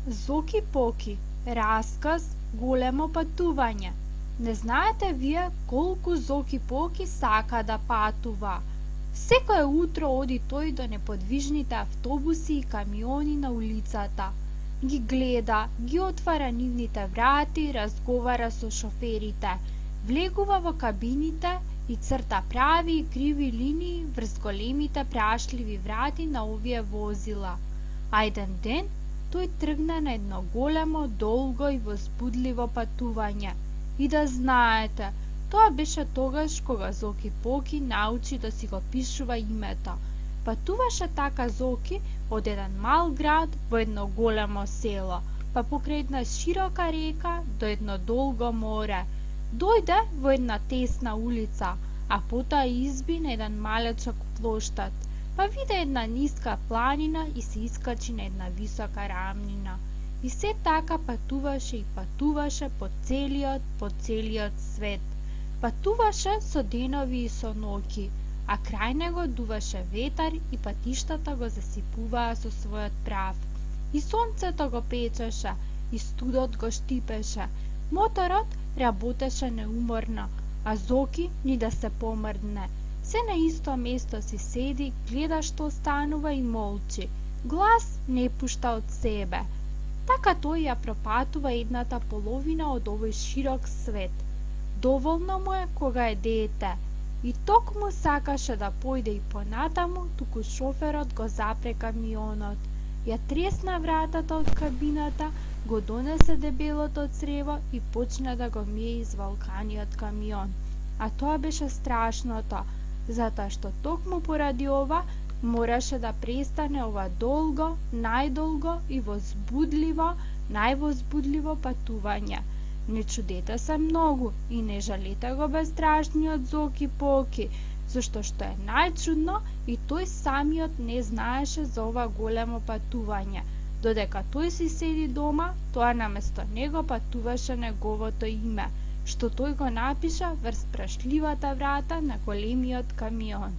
Зоки Поки, расказ Големо патување. Не знаете вие колку Зоки Поки сака да патува. Секое утро оди тој до неподвижните автобуси и камиони на улицата. Ги гледа, ги отвара нивните врати, разговара со шоферите, влегува во кабините и црта прави и криви линии врз големите прашливи врати на овие возила. А еден ден тој тргна на едно големо, долго и возбудливо патување. И да знаете, тоа беше тогаш кога Зоки Поки научи да си го пишува името. Патуваше така Зоки од еден мал град во едно големо село, па покрај една широка река до едно долго море. Дојде во една тесна улица, а потоа изби на еден малечок плоштад, па виде една ниска планина и се искачи на една висока рамнина. И се така патуваше и патуваше по целиот свет. Патуваше со денови и со ноќи, а крај него дуваше ветар и патиштата го засипуваа со својот прав. И сонцето го печеше, и студот го штипеше. Моторот работеше неуморно, а Зоки ни да се помрдне. Се на исто место си седи, гледа што станува и молчи. Глас не пушта од себе. Така тој ја пропатува едната половина од овој широк свет. Доволно му е кога е дете. И токму сакаше да појде и понатаму, туку шоферот го запре камионот. Ја тресна вратата од кабината, го донесе дебелото црево и почна да го мие извалканиот камион. А тоа беше страшното, затоа што токму поради ова мораше да престане ова долго, најдолго и највозбудливо патување. Не чудете се многу и не жалете го безстрашниот Зоки Поки, зашто што е најчудно и тој самиот не знаеше за ова големо патување. Додека тој си седи дома, тоа наместо него патуваше неговото име, што тој го напиша врз прашливата врата на големиот камион.